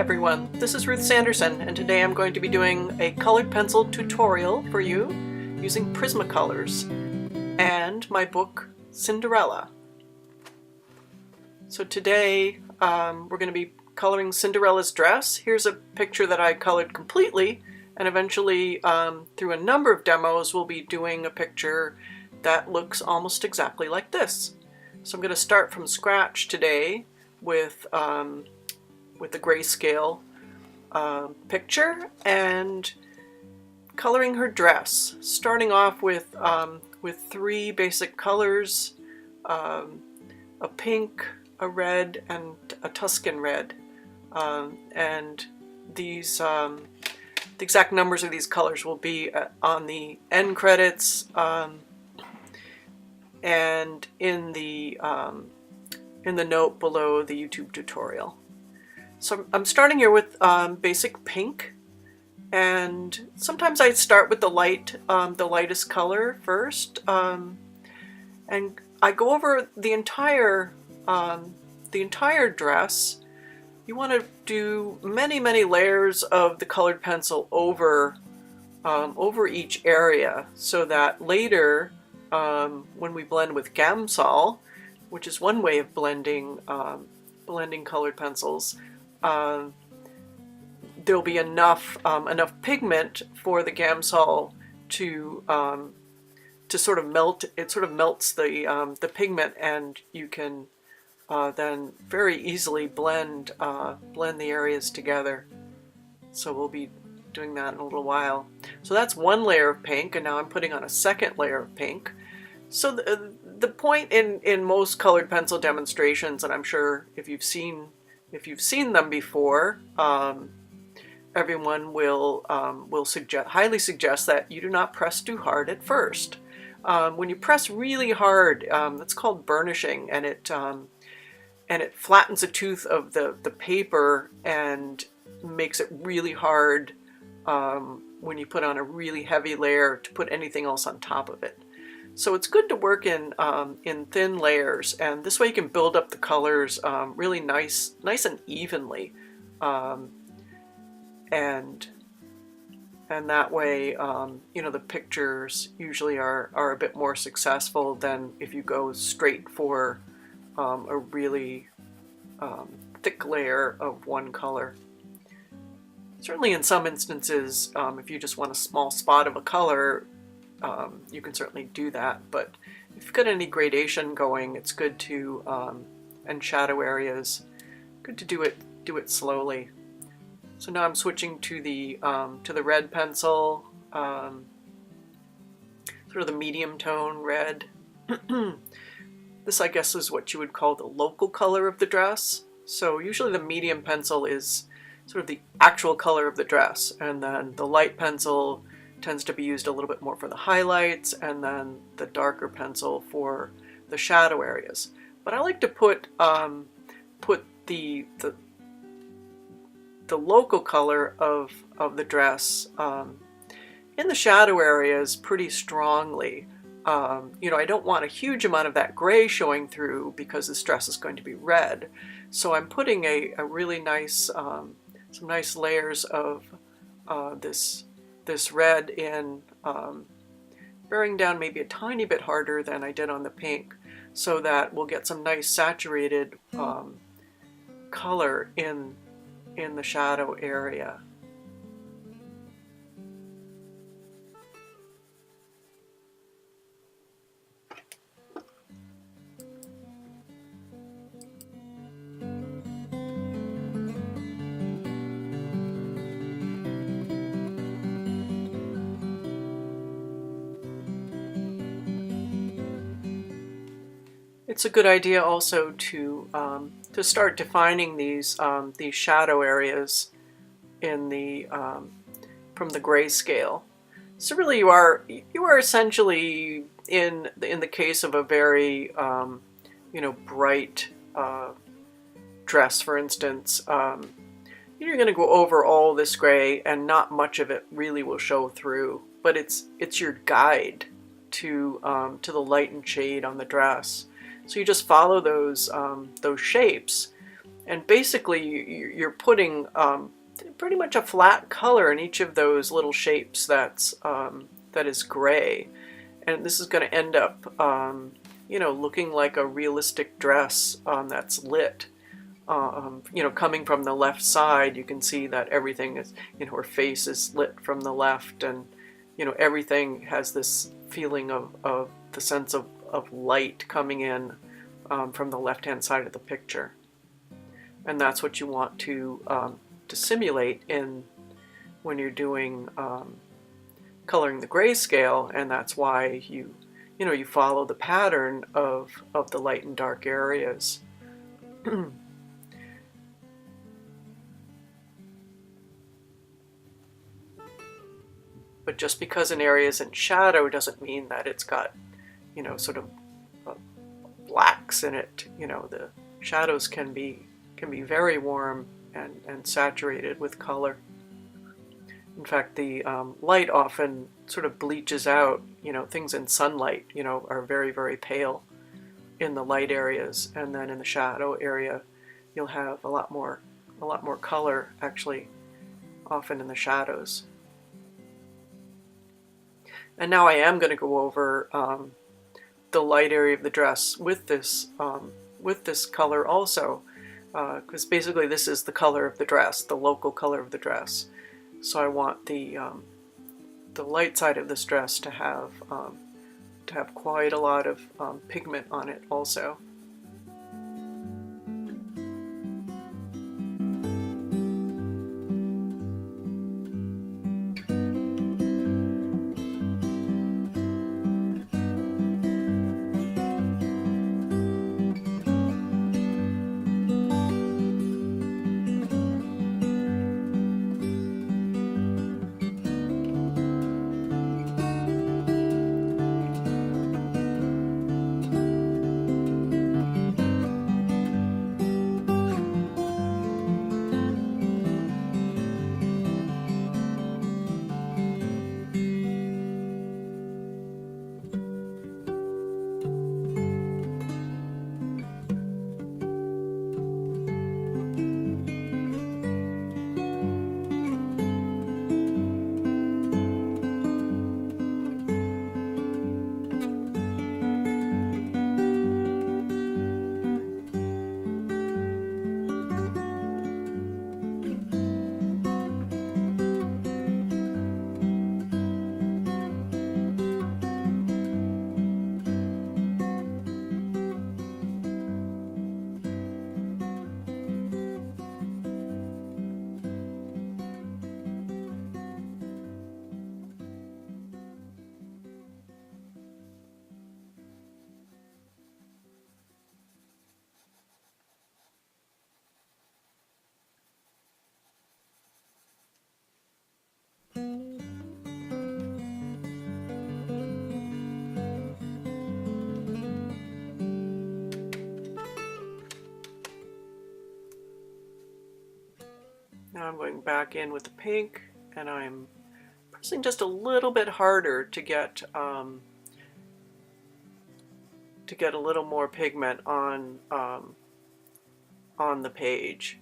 everyone, this is Ruth Sanderson, and today I'm going to be doing a colored pencil tutorial for you using Prismacolors and my book Cinderella. So today we're going to be coloring Cinderella's dress. Here's a picture that I colored completely, and eventually through a number of demos we'll be doing a picture that looks almost exactly like this. So I'm going to start from scratch today with the Grayscale picture and coloring her dress, starting off with three basic colors, a pink, a red, and a Tuscan red. And these the exact numbers of these colors will be on the end credits and in the note below the YouTube tutorial. So I'm starting here with basic pink, and sometimes I start with the lightest color first, and I go over the entire dress. You want to do many layers of the colored pencil over each area, so that later when we blend with Gamsol, which is one way of blending colored pencils, there'll be enough pigment for the Gamsol to sort of melt. It sort of melts the pigment, and you can then very easily blend the areas together. So we'll be doing that in a little while. So that's one layer of pink, and now I'm putting on a second layer of pink. So the point in most colored pencil demonstrations, and I'm sure if you've seen them before, everyone will highly suggest that you do not press too hard at first. When you press really hard, that's called burnishing, and it flattens the tooth of the paper and makes it really hard when you put on a really heavy layer to put anything else on top of it. So it's good to work in thin layers, and this way you can build up the colors really nice and evenly, and that way the pictures usually are a bit more successful than if you go straight for a really thick layer of one color. Certainly in some instances, if you just want a small spot of a color, you can certainly do that, but if you've got any gradation going, it's good to, and shadow areas, good to do it slowly. So now I'm switching to the red pencil, sort of the medium tone red. This, I guess, is what you would call the local color of the dress. So usually the medium pencil is sort of the actual color of the dress, and then the light pencil tends to be used a little bit more for the highlights, and then the darker pencil for the shadow areas. But I like to put the local color of the dress in the shadow areas pretty strongly. I don't want a huge amount of that gray showing through because this dress is going to be red. So I'm putting a really nice, some nice layers of this red in, bearing down maybe a tiny bit harder than I did on the pink, so that we'll get some nice saturated color in the shadow area. It's a good idea also to start defining these shadow areas in the from the Grayscale. So really, you are essentially in the case of a very bright dress, for instance. You're going to go over all this gray, and not much of it really will show through. But it's your guide to the light and shade on the dress. So you just follow those shapes, And basically you're putting pretty much a flat color in each of those little shapes that is gray. And this is going to end up, you know, looking like a realistic dress that's lit. You know, coming from the left side, you can see that everything is, you know, her face is lit from the left, and, you know, everything has this feeling of the sense of light coming in from the left-hand side of the picture. And that's what you want to simulate in when you're doing coloring the grayscale, and that's why you know, you follow the pattern of the light and dark areas. But just because an area is in shadow doesn't mean that it's got, you know, sort of blacks in it. You know, the shadows can be very warm and saturated with color. In fact, the light often sort of bleaches out. You know, things in sunlight, you know, are very, very pale in the light areas, and then in the shadow area, you'll have a lot more color, actually, often in the shadows. And now I am going to go over the light area of the dress with this color also, because basically this is the color of the dress, the local color of the dress. So I want the light side of this dress to have quite a lot of pigment on it also. Now I'm going back in with the pink, and I'm pressing just a little bit harder to get a little more pigment on the page.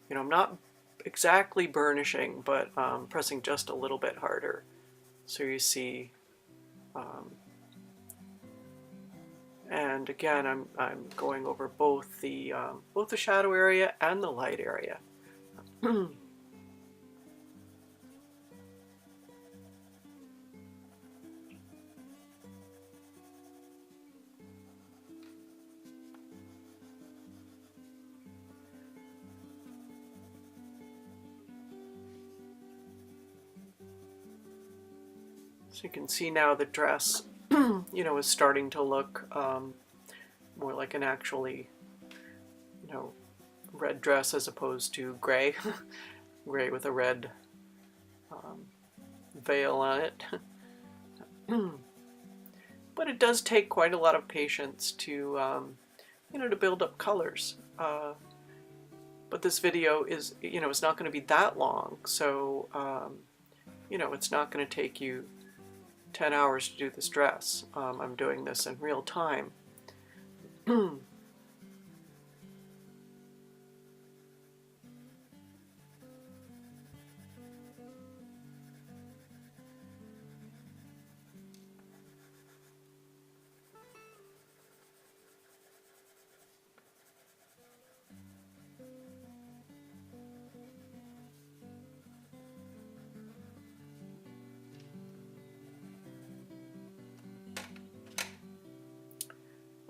You know, I'm not exactly burnishing, but pressing just a little bit harder, so you see. And again, I'm going over both the shadow area and the light area. So you can see now the dress, you know, is starting to look more like an actually, you know, red dress as opposed to gray, gray with a red veil on it. But it does take quite a lot of patience to, you know, to build up colors. But this video is, you know, it's not going to be that long, so, you know, it's not going to take you 10 hours to do this dress. I'm doing this in real time.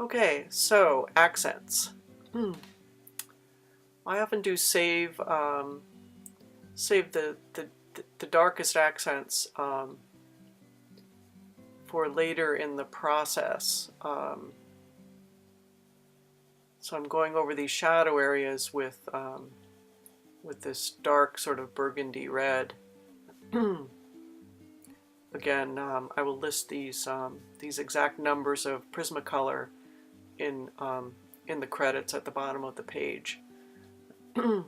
Okay, so accents. I often do save the darkest accents for later in the process. So I'm going over these shadow areas with this dark sort of burgundy red. Again, I will list these exact numbers of Prismacolor in the credits at the bottom of the page. So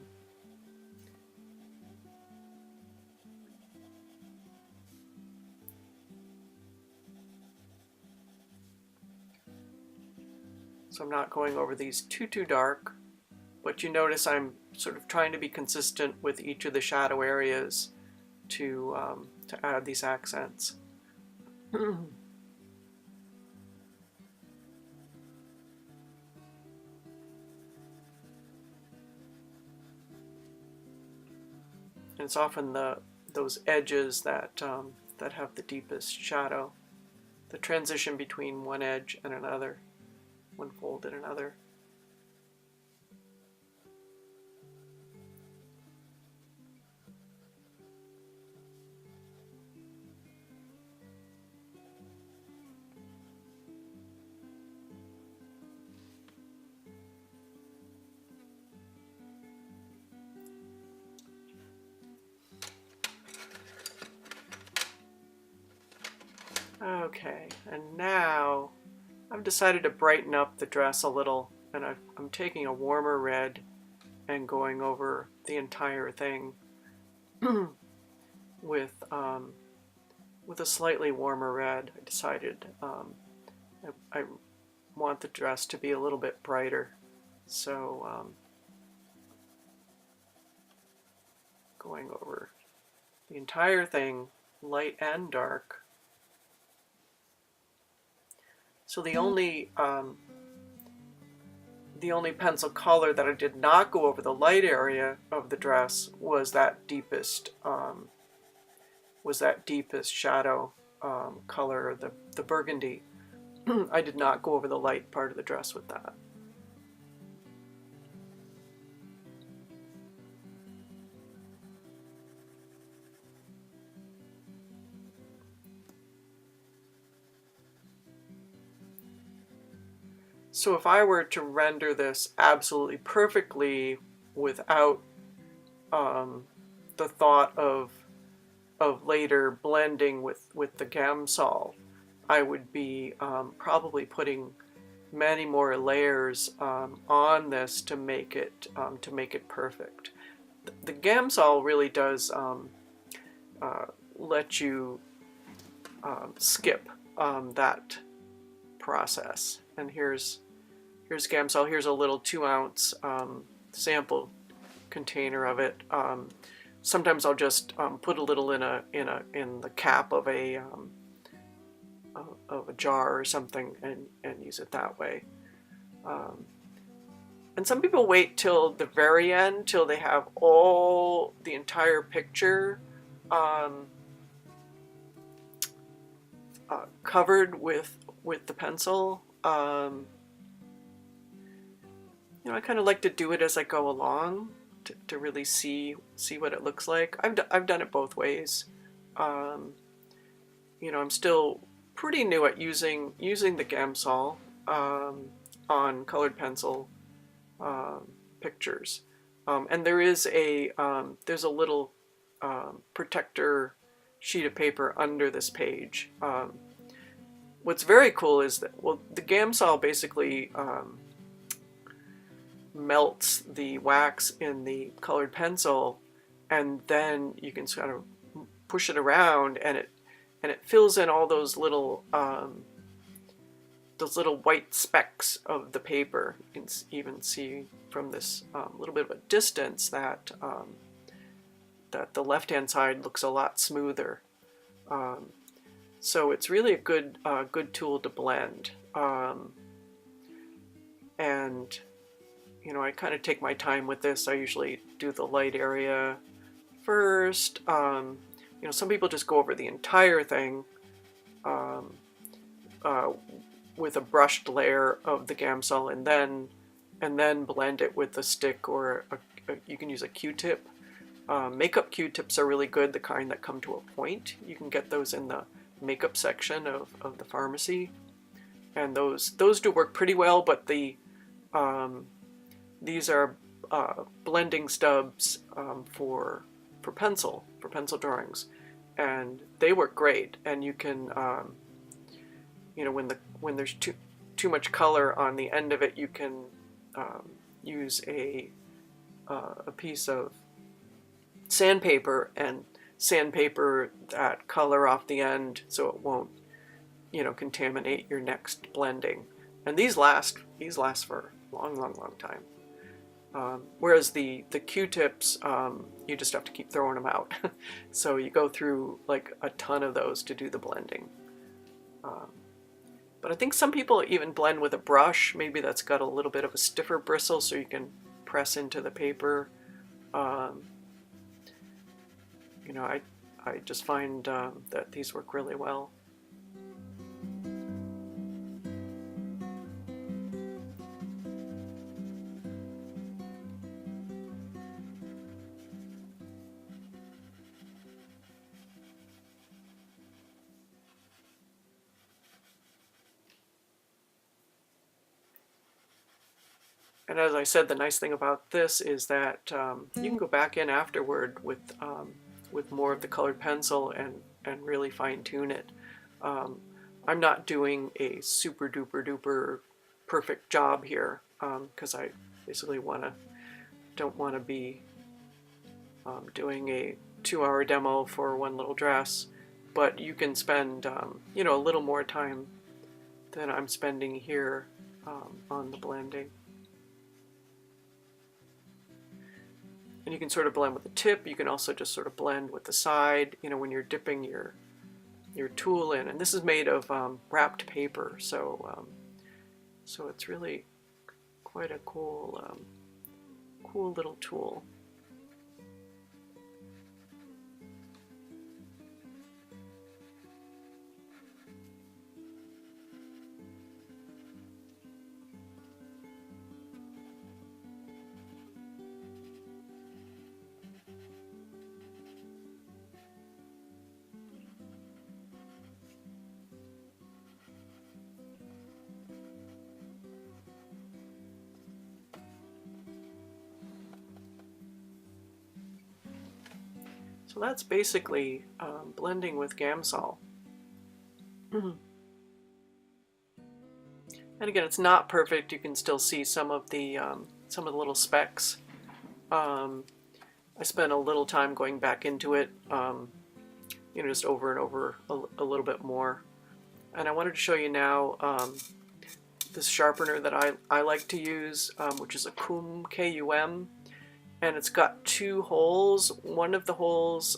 I'm not going over these too dark, but you notice I'm sort of trying to be consistent with each of the shadow areas to add these accents. And it's often those edges that that have the deepest shadow, the transition between one edge and another, one fold and another. Okay, and now I've decided to brighten up the dress a little, and I'm taking a warmer red and going over the entire thing with a slightly warmer red. I decided I want the dress to be a little bit brighter, so going over the entire thing, light and dark. So the only pencil color that I did not go over the light area of the dress was that deepest shadow color, the burgundy. I did not go over the light part of the dress with that. So if I were to render this absolutely perfectly without the thought of later blending with the Gamsol, I would be probably putting many more layers on this to make it perfect. The Gamsol really does let you skip that process. And here's Gamsol. Here's a little 2-ounce sample container of it. Sometimes I'll just put a little in the cap of a jar or something and use it that way. And some people wait till the very end, till they have the entire picture covered with the pencil. You know, I kind of like to do it as I go along to really see what it looks like. I've done it both ways. You know, I'm still pretty new at using the Gamsol on colored pencil pictures, and there's a little protector sheet of paper under this page. What's very cool is that, well, the Gamsol basically melts the wax in the colored pencil, and then you can sort of push it around, and it fills in all those little white specks of the paper. You can even see from this little bit of a distance that that the left-hand side looks a lot smoother. So it's really a good tool to blend. And you know, I kind of take my time with this. I usually do the light area first. You know, some people just go over the entire thing with a brushed layer of the Gamsol and then blend it with a stick, or you can use a Q-tip. Makeup Q-tips are really good, the kind that come to a point. You can get those in the makeup section of the pharmacy, and those do work pretty well. But these are blending stubs for pencil drawings, and they work great. And you can when there's too much color on the end of it, you can use a piece of sandpaper and sandpaper that color off the end so it won't contaminate your next blending. And these last for a long time. Whereas the Q-tips, you just have to keep throwing them out. So you go through like a ton of those to do the blending. But I think some people even blend with a brush. Maybe that's got a little bit of a stiffer bristle so you can press into the paper. I just find that these work really well. And as I said, the nice thing about this is that you can go back in afterward with more of the colored pencil and really fine tune it. I'm not doing a super duper perfect job here because I basically don't want to be doing a 2-hour demo for one little dress. But you can spend a little more time than I'm spending here on the blending. And you can sort of blend with the tip. You can also just sort of blend with the side, when you're dipping your tool in. And this is made of wrapped paper, so it's really quite a cool little tool. So that's basically blending with Gamsol. And again, it's not perfect. You can still see some of the little specks. I spent a little time going back into it, just over and over a little bit more. And I wanted to show you now this sharpener that I like to use, which is a Kum, K-U-M. And it's got 2 holes. One of the holes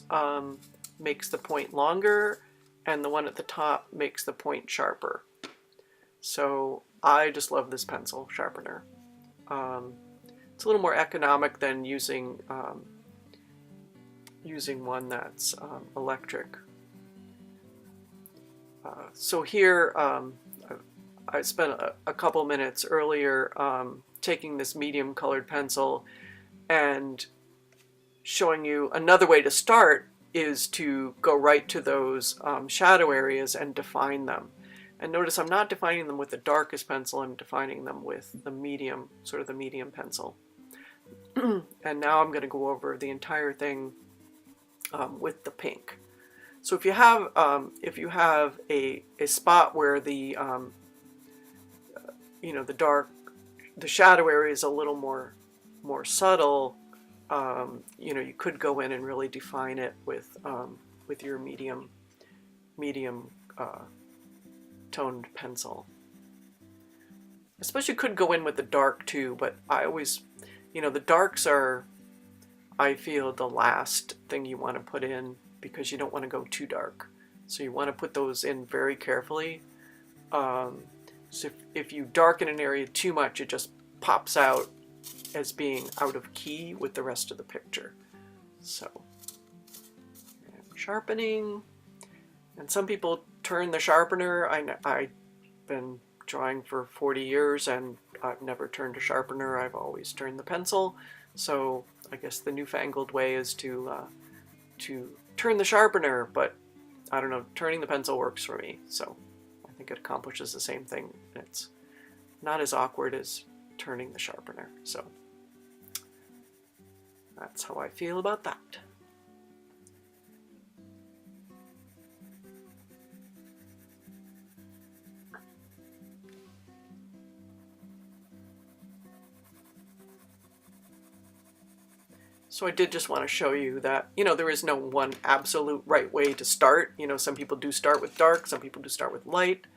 makes the point longer, and the one at the top makes the point sharper. So I just love this pencil sharpener. It's a little more economic than using one that's electric. So here I spent a couple minutes earlier taking this medium colored pencil and showing you another way to start is to go right to those shadow areas and define them. And notice I'm not defining them with the darkest pencil, I'm defining them with the medium, sort of the medium pencil. And now I'm going to go over the entire thing with the pink. So if you have a spot where the the shadow area is a little more subtle, you could go in and really define it with your medium toned pencil. I suppose you could go in with the dark too, but I always, the darks are, I feel, the last thing you want to put in because you don't want to go too dark. So you want to put those in very carefully. So if you darken an area too much, it just pops out as being out of key with the rest of the picture. So, sharpening. And some people turn the sharpener. I've been drawing for 40 years and I've never turned a sharpener. I've always turned the pencil. So I guess the newfangled way is to turn the sharpener, but I don't know, turning the pencil works for me. So I think it accomplishes the same thing. It's not as awkward as turning the sharpener. So that's how I feel about that. So I did just want to show you that, you know, there is no one absolute right way to start. You know, some people do start with dark, some people do start with light.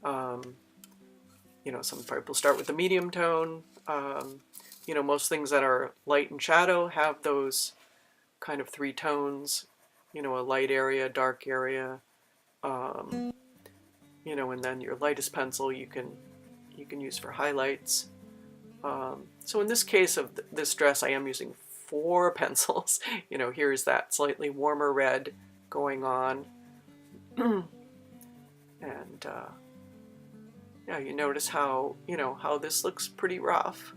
You know, some people start with the medium tone. You know, most things that are light and shadow have those kind of three tones. You know, a light area, dark area. You know, and then your lightest pencil you can use for highlights. So in this case of this dress, I am using 4 pencils. You know, here's that slightly warmer red going on. And yeah, you notice how, you know, how this looks pretty rough.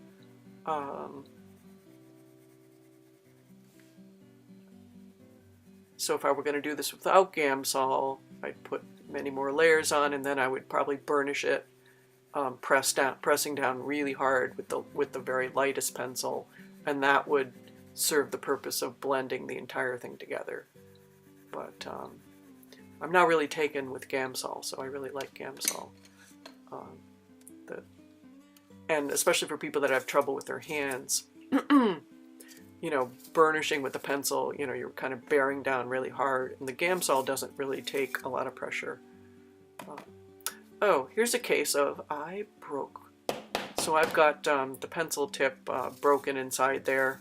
So if I were going to do this without Gamsol, I'd put many more layers on, and then I would probably burnish it, pressing down really hard with the very lightest pencil, and that would serve the purpose of blending the entire thing together. But I'm not really taken with Gamsol, so I really like Gamsol. And especially for people that have trouble with their hands, you know, burnishing with a pencil, you know, you're kind of bearing down really hard, and the Gamsol doesn't really take a lot of pressure. Oh, here's a case of I broke. So I've got the pencil tip broken inside there,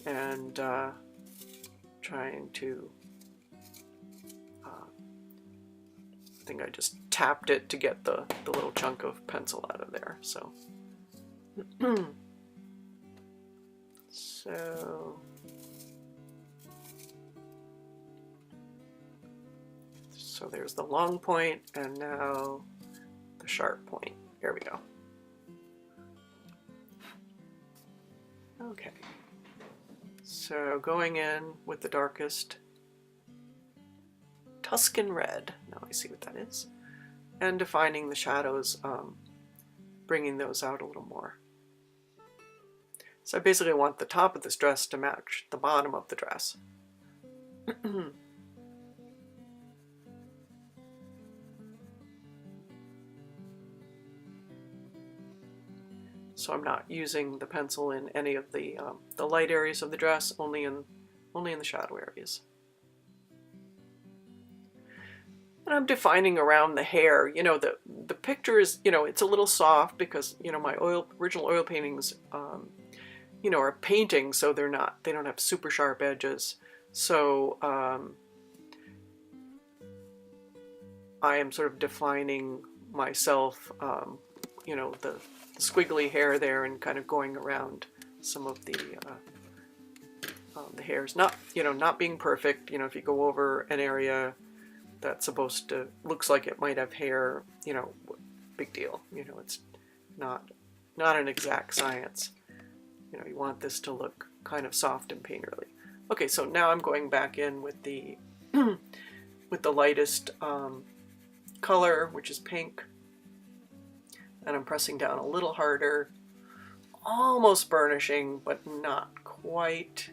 and trying to, I think I just tapped it to get the little chunk of pencil out of there. So, so there's the long point, and now the sharp point. Here we go. Okay. So going in with the darkest Tuscan red, now I see what that is, and defining the shadows, bringing those out a little more. So I basically want the top of this dress to match the bottom of the dress. So I'm not using the pencil in any of the light areas of the dress, only in the shadow areas. And I'm defining around the hair. You know, the picture is, you know, it's a little soft because, you know, my original oil paintings, you know, are paintings, so they don't have super sharp edges. So I am sort of defining myself, you know, the squiggly hair there, and kind of going around some of the hairs. Not, you know, not being perfect. You know, if you go over an area that's supposed to, looks like it might have hair, you know, big deal. You know, it's not an exact science. You know, you want this to look kind of soft and painterly. Okay, so now I'm going back in with the with the lightest color, which is pink. And I'm pressing down a little harder, almost burnishing, but not quite.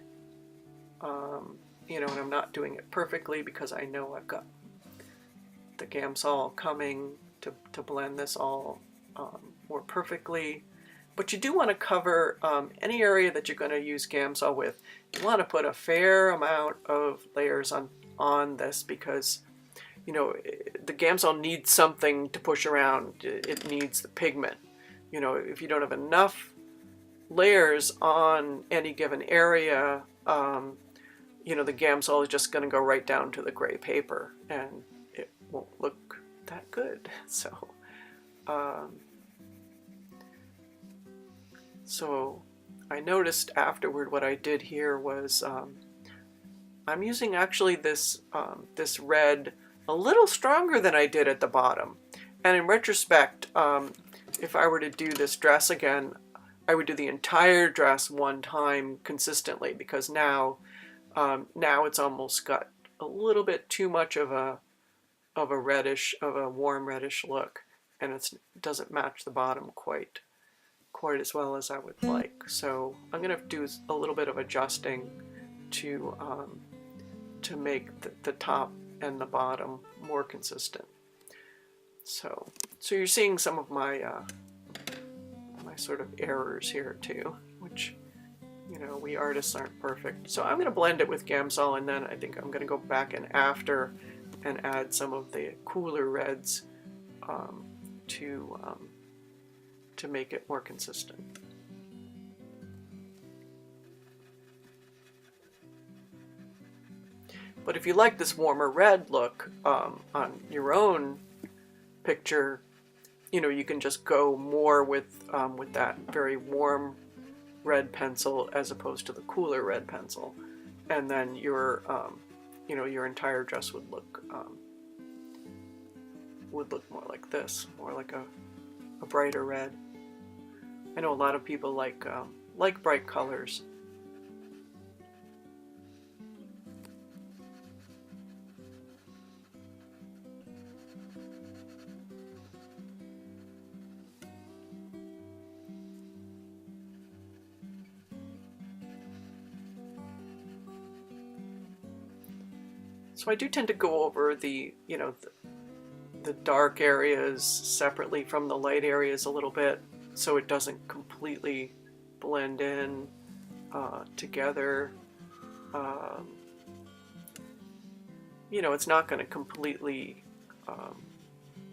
You know, and I'm not doing it perfectly because I know I've got the Gamsol coming to blend this all more perfectly. But you do want to cover any area that you're going to use Gamsol with. You want to put a fair amount of layers on this because, you know, the Gamsol needs something to push around. It needs the pigment. You know, if you don't have enough layers on any given area, you know, the Gamsol is just going to go right down to the gray paper, and it won't look that good. So, so I noticed afterward what I did here was I'm using actually this this red a little stronger than I did at the bottom. And in retrospect, if I were to do this dress again, I would do the entire dress one time consistently, because now it's almost got a little bit too much of a warm reddish look, and it doesn't match the bottom quite as well as I would like. So I'm gonna do a little bit of adjusting to make the top and the bottom more consistent. So you're seeing some of my my sort of errors here too, which, you know, we artists aren't perfect. So I'm going to blend it with Gamsol, and then I think I'm going to go back in after and add some of the cooler reds to make it more consistent. But if you like this warmer red look on your own picture, you know, you can just go more with that very warm red pencil as opposed to the cooler red pencil, and then your you know, your entire dress would look more like this, more like a brighter red. I know a lot of people like bright colors. So I do tend to go over the, you know, the dark areas separately from the light areas a little bit, so it doesn't completely blend in together. You know, it's not going to completely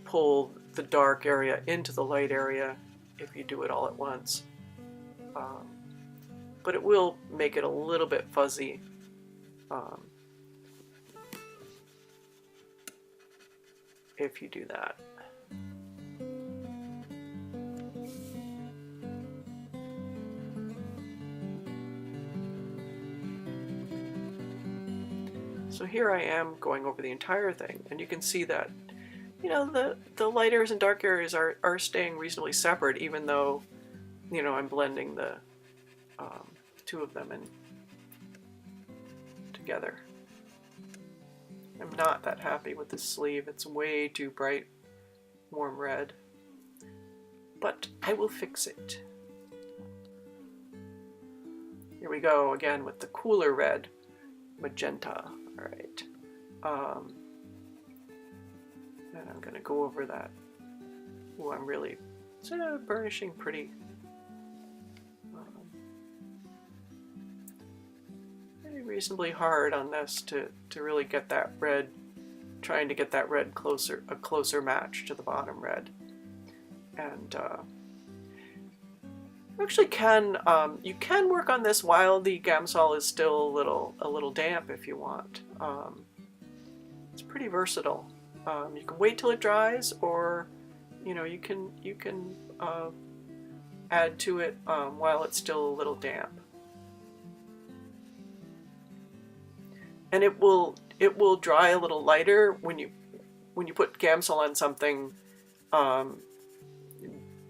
pull the dark area into the light area if you do it all at once. But it will make it a little bit fuzzy. If you do that. So here I am going over the entire thing, and you can see that, you know, the light areas and dark areas are staying reasonably separate, even though, you know, I'm blending the two of them in together. I'm not that happy with this sleeve. It's way too bright, warm red, but I will fix it. Here we go again with the cooler red, magenta. All right, and I'm going to go over that. Oh, I'm really sort of burnishing pretty reasonably hard on this to really get that red, trying to get that red a closer match to the bottom red. And you actually can you can work on this while the Gamsol is still a little damp if you want. It's pretty versatile. You can wait till it dries, or, you know, you can add to it while it's still a little damp. And it will dry a little lighter when you put Gamsol on something.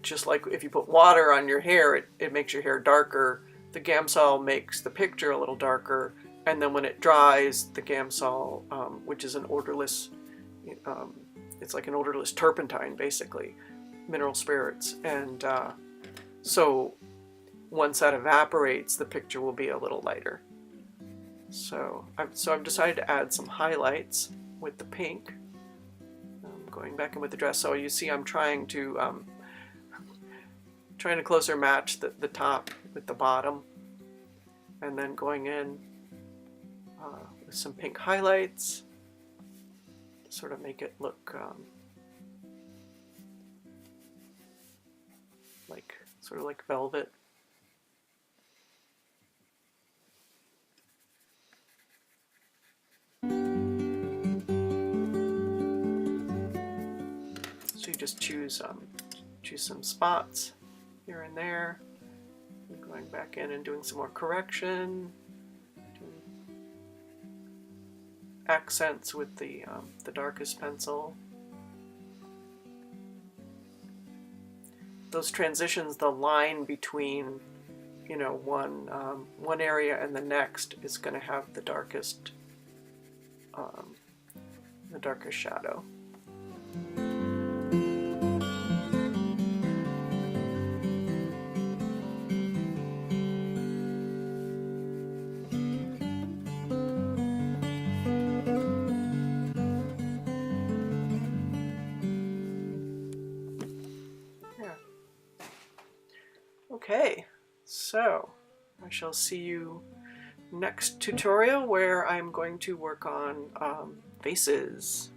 Just like if you put water on your hair, it makes your hair darker. The Gamsol makes the picture a little darker, and then when it dries, the Gamsol, which is an odorless, it's like an odorless turpentine, basically, mineral spirits, and so once that evaporates, the picture will be a little lighter. So I've decided to add some highlights with the pink. I'm going back in with the dress, so you see I'm trying to closer match the top with the bottom, and then going in with some pink highlights to sort of make it look sort of like velvet. So you just choose some spots here and there. I'm going back in and doing some more correction, doing accents with the darkest pencil. those transitions, the line between, you know, one area and the next is going to have the darkest shadow. Okay, so I shall see you next tutorial where I'm going to work on faces.